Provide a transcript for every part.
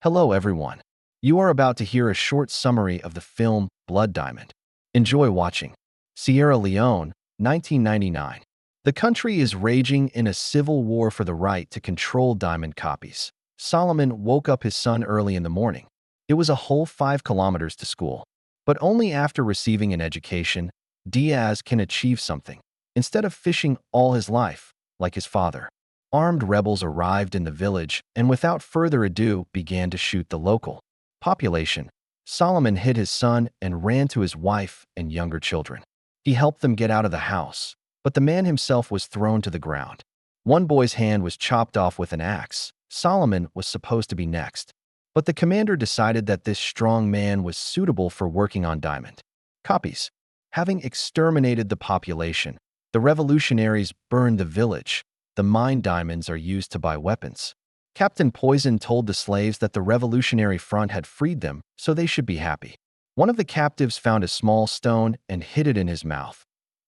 Hello, everyone. You are about to hear a short summary of the film Blood Diamond. Enjoy watching. Sierra Leone, 1999. The country is raging in a civil war for the right to control diamond copies. Solomon woke up his son early in the morning. It was a whole 5 kilometers to school. But only after receiving an education, Diaz can achieve something, instead of fishing all his life, like his father. Armed rebels arrived in the village and without further ado began to shoot the local population. Solomon hid his son and ran to his wife and younger children. He helped them get out of the house, but the man himself was thrown to the ground. One boy's hand was chopped off with an axe. Solomon was supposed to be next, but the commander decided that this strong man was suitable for working on diamond copies. Having exterminated the population, the revolutionaries burned the village. The mined diamonds are used to buy weapons. Captain Poison told the slaves that the Revolutionary Front had freed them, so they should be happy. One of the captives found a small stone and hid it in his mouth.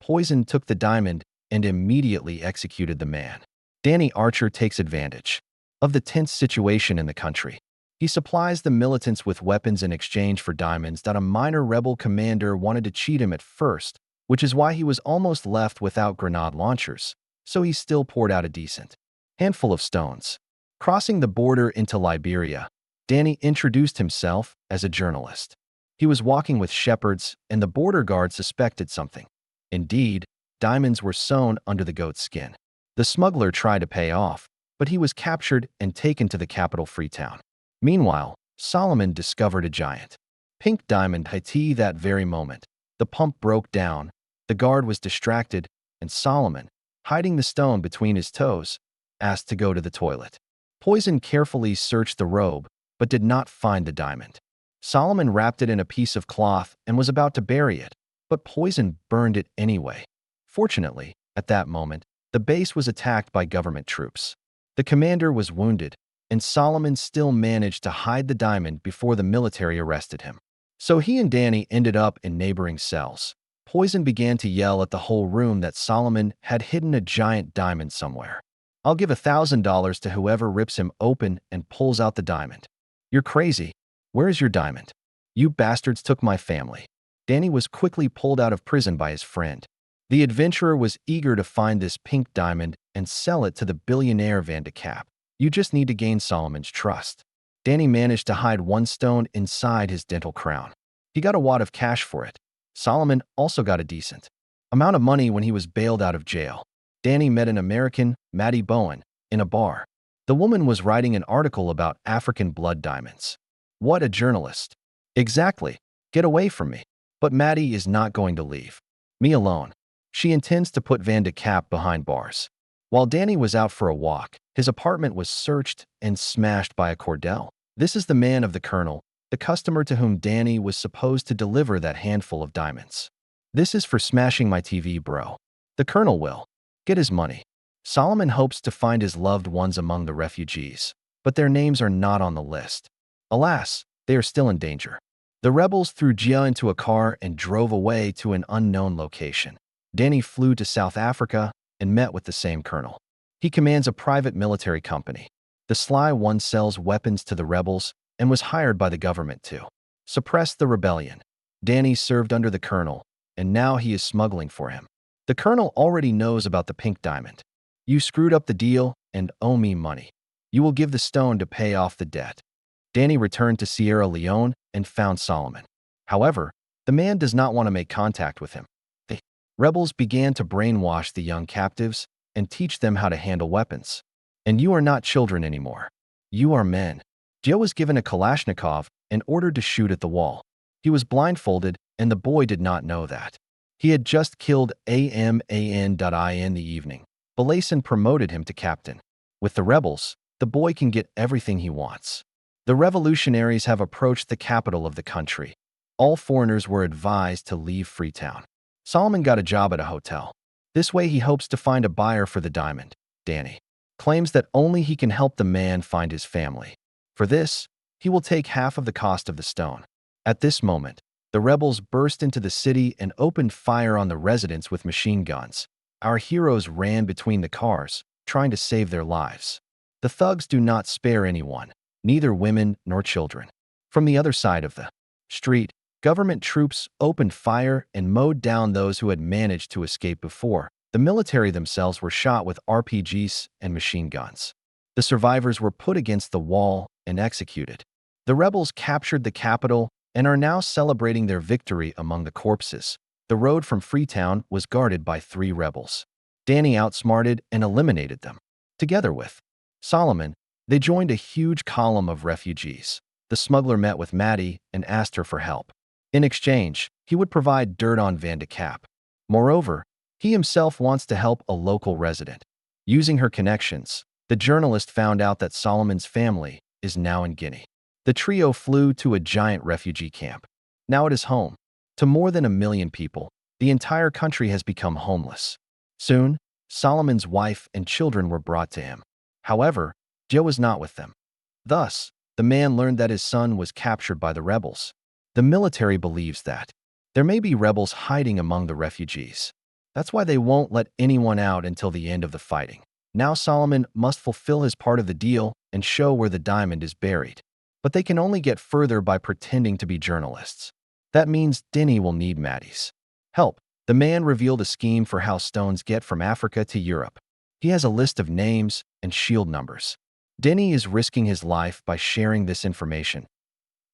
Poison took the diamond and immediately executed the man. Danny Archer takes advantage of the tense situation in the country. He supplies the militants with weapons in exchange for diamonds that a minor rebel commander wanted to cheat him at first, which is why he was almost left without grenade launchers. So he still poured out a decent handful of stones. Crossing the border into Liberia, Danny introduced himself as a journalist. He was walking with shepherds, and the border guard suspected something. Indeed, diamonds were sewn under the goat's skin. The smuggler tried to pay off, but he was captured and taken to the capital Freetown. Meanwhile, Solomon discovered a giant pink diamond Haiti that very moment. The pump broke down, the guard was distracted, and Solomon, hiding the stone between his toes, asked to go to the toilet. Poison carefully searched the robe, but did not find the diamond. Solomon wrapped it in a piece of cloth and was about to bury it, but Poison burned it anyway. Fortunately, at that moment, the base was attacked by government troops. The commander was wounded, and Solomon still managed to hide the diamond before the military arrested him. So he and Danny ended up in neighboring cells. Poison began to yell at the whole room that Solomon had hidden a giant diamond somewhere. "I'll give $1,000 to whoever rips him open and pulls out the diamond." "You're crazy. Where is your diamond? You bastards took my family." Danny was quickly pulled out of prison by his friend. The adventurer was eager to find this pink diamond and sell it to the billionaire Van de Kapp. You just need to gain Solomon's trust. Danny managed to hide one stone inside his dental crown. He got a wad of cash for it. Solomon also got a decent amount of money when he was bailed out of jail. Danny met an American, Maddie Bowen, in a bar. The woman was writing an article about African blood diamonds. What a journalist. Exactly. Get away from me. But Maddie is not going to leave me alone. She intends to put Van de Kapp behind bars. While Danny was out for a walk, his apartment was searched and smashed by a Cordell. This is the man of the Colonel, the customer to whom Danny was supposed to deliver that handful of diamonds. "This is for smashing my TV, bro. The Colonel will get his money." Solomon hopes to find his loved ones among the refugees, but their names are not on the list. Alas, they are still in danger. The rebels threw Gia into a car and drove away to an unknown location. Danny flew to South Africa and met with the same colonel. He commands a private military company. The sly one sells weapons to the rebels and was hired by the government to suppress the rebellion. Danny served under the colonel, and now he is smuggling for him. The colonel already knows about the pink diamond. "You screwed up the deal and owe me money. You will give the stone to pay off the debt." Danny returned to Sierra Leone and found Solomon. However, the man does not want to make contact with him. The rebels began to brainwash the young captives and teach them how to handle weapons. "And you are not children anymore. You are men." Joe was given a Kalashnikov and ordered to shoot at the wall. He was blindfolded, and the boy did not know that. He had just killed AMAN.in the evening. Belason promoted him to captain. With the rebels, the boy can get everything he wants. The revolutionaries have approached the capital of the country. All foreigners were advised to leave Freetown. Solomon got a job at a hotel. This way he hopes to find a buyer for the diamond. Danny claims that only he can help the man find his family. For this, he will take half of the cost of the stone. At this moment, the rebels burst into the city and opened fire on the residents with machine guns. Our heroes ran between the cars, trying to save their lives. The thugs do not spare anyone. neither women nor children. From the other side of the street, government troops opened fire and mowed down those who had managed to escape before. The military themselves were shot with RPGs and machine guns. The survivors were put against the wall and executed. The rebels captured the capital and are now celebrating their victory among the corpses. The road from Freetown was guarded by 3 rebels. Danny outsmarted and eliminated them. Together with Solomon, they joined a huge column of refugees. The smuggler met with Maddie and asked her for help. In exchange, he would provide dirt on Van de Kaap. Moreover, he himself wants to help a local resident. Using her connections, the journalist found out that Solomon's family is now in Guinea. The trio flew to a giant refugee camp. Now it is home to more than 1 million people. The entire country has become homeless. Soon, Solomon's wife and children were brought to him. However, Joe was not with them. Thus, the man learned that his son was captured by the rebels. The military believes that there may be rebels hiding among the refugees. That's why they won't let anyone out until the end of the fighting. Now Solomon must fulfill his part of the deal and show where the diamond is buried. But they can only get further by pretending to be journalists. That means Denny will need Maddie's help. The man revealed a scheme for how stones get from Africa to Europe. He has a list of names and shield numbers. Denny is risking his life by sharing this information.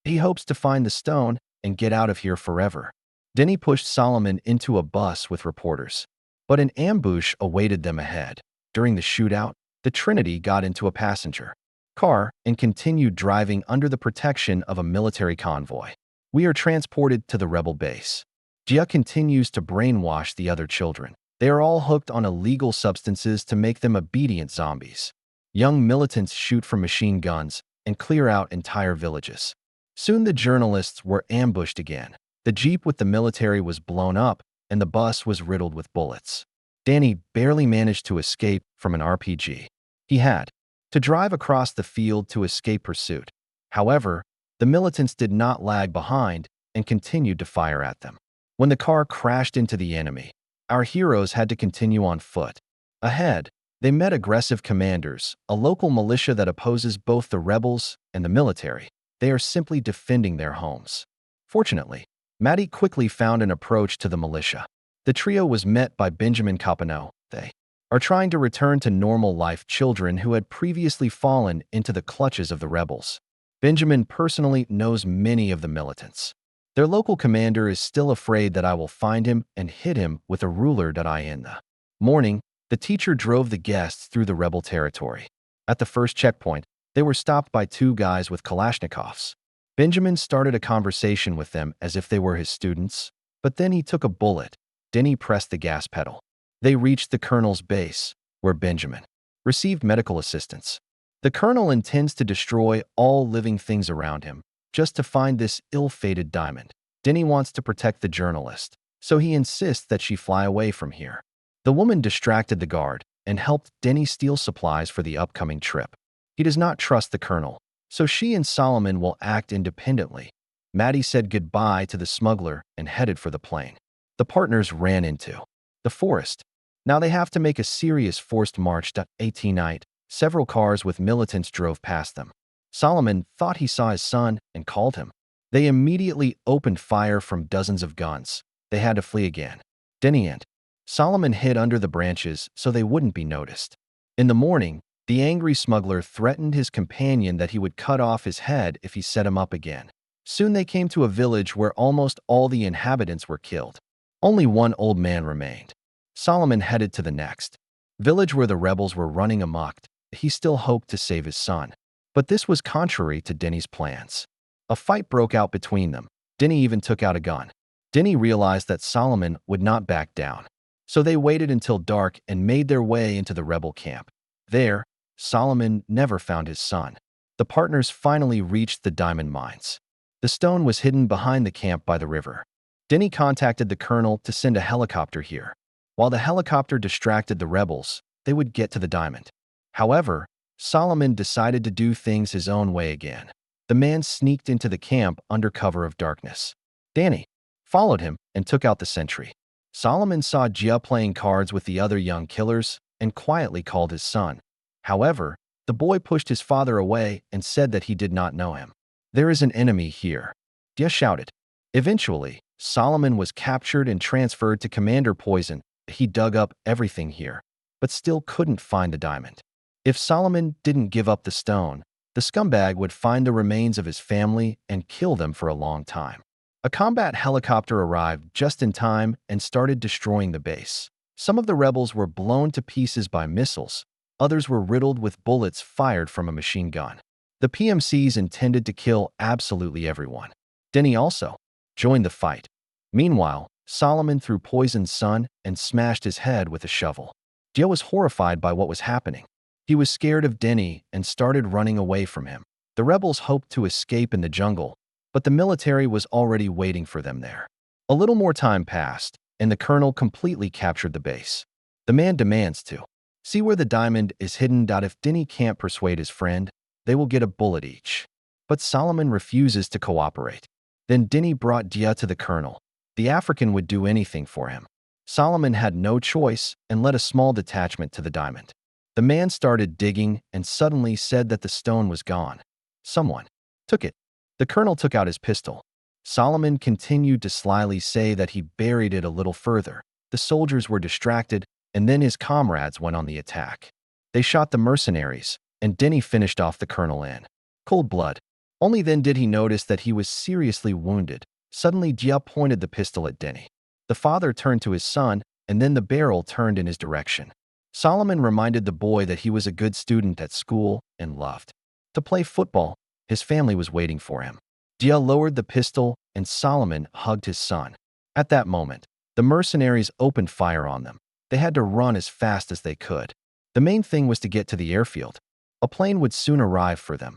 He hopes to find the stone and get out of here forever. Denny pushed Solomon into a bus with reporters, but an ambush awaited them ahead. During the shootout, the Trinity got into a passenger car and continued driving under the protection of a military convoy. We are transported to the rebel base. Jia continues to brainwash the other children. They are all hooked on illegal substances to make them obedient zombies. Young militants shoot from machine guns and clear out entire villages. Soon the journalists were ambushed again. The jeep with the military was blown up and the bus was riddled with bullets. Danny barely managed to escape from an RPG. He had to drive across the field to escape pursuit. However, the militants did not lag behind and continued to fire at them. When the car crashed into the enemy, our heroes had to continue on foot. Ahead, they met aggressive commanders, a local militia that opposes both the rebels and the military. They are simply defending their homes. Fortunately, Maddie quickly found an approach to the militia. The trio was met by Benjamin Capano. They are trying to return to normal life children who had previously fallen into the clutches of the rebels. Benjamin personally knows many of the militants. Their local commander is still afraid that I will find him and hit him with a ruler. In the morning, the teacher drove the guests through the rebel territory. At the first checkpoint, they were stopped by 2 guys with Kalashnikovs. Benjamin started a conversation with them as if they were his students, but then he took a bullet. Then he pressed the gas pedal. They reached the colonel's base, where Benjamin received medical assistance. The colonel intends to destroy all living things around him, just to find this ill-fated diamond. Denny wants to protect the journalist, so he insists that she fly away from here. The woman distracted the guard and helped Denny steal supplies for the upcoming trip. He does not trust the colonel, so she and Solomon will act independently. Maddie said goodbye to the smuggler and headed for the plane. The partners ran into the forest. Now they have to make a serious forced march. 18 night, several cars with militants drove past them. Solomon thought he saw his son and called him. They immediately opened fire from dozens of guns. They had to flee again. Denny and Solomon hid under the branches so they wouldn't be noticed. In the morning, the angry smuggler threatened his companion that he would cut off his head if he set him up again. Soon they came to a village where almost all the inhabitants were killed. Only one old man remained. Solomon headed to the next village where the rebels were running amok. He still hoped to save his son. But this was contrary to Denny's plans. A fight broke out between them. Denny even took out a gun. Denny realized that Solomon would not back down. So they waited until dark and made their way into the rebel camp. There, Solomon never found his son. The partners finally reached the diamond mines. The stone was hidden behind the camp by the river. Denny contacted the colonel to send a helicopter here. While the helicopter distracted the rebels, they would get to the diamond. However, Solomon decided to do things his own way again. The man sneaked into the camp under cover of darkness. Danny followed him and took out the sentry. Solomon saw Jia playing cards with the other young killers and quietly called his son. However, The boy pushed his father away and said that he did not know him. "There is an enemy here," Dia shouted. Eventually, Solomon was captured and transferred to Commander Poison. He dug up everything here, but still couldn't find the diamond. If Solomon didn't give up the stone, the scumbag would find the remains of his family and kill them for a long time. A combat helicopter arrived just in time and started destroying the base. Some of the rebels were blown to pieces by missiles, others were riddled with bullets fired from a machine gun. The PMCs intended to kill absolutely everyone. Denny also joined the fight. Meanwhile, Solomon threw Poison's son and smashed his head with a shovel. Joe was horrified by what was happening. He was scared of Denny and started running away from him. The rebels hoped to escape in the jungle, but the military was already waiting for them there. A little more time passed, and the colonel completely captured the base. The man demands to see where the diamond is hidden. If Denny can't persuade his friend, they will get a bullet each. But Solomon refuses to cooperate. Then Denny brought Dia to the colonel. The African would do anything for him. Solomon had no choice and led a small detachment to the diamond. The man started digging and suddenly said that the stone was gone. Someone took it. The colonel took out his pistol. Solomon continued to slyly say that he buried it a little further. The soldiers were distracted, and then his comrades went on the attack. They shot the mercenaries, and Denny finished off the colonel in cold blood. Only then did he notice that he was seriously wounded. Suddenly, Jia pointed the pistol at Denny. The father turned to his son, and then the barrel turned in his direction. Solomon reminded the boy that he was a good student at school and loved to play football. His family was waiting for him. Jia lowered the pistol, and Solomon hugged his son. At that moment, the mercenaries opened fire on them. They had to run as fast as they could. The main thing was to get to the airfield. A plane would soon arrive for them.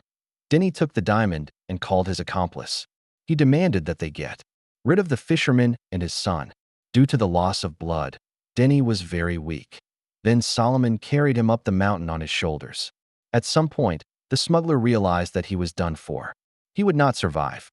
Denny took the diamond and called his accomplice. He demanded that they get rid of the fisherman and his son. Due to the loss of blood, Denny was very weak. Then Solomon carried him up the mountain on his shoulders. At some point, the smuggler realized that he was done for. He would not survive.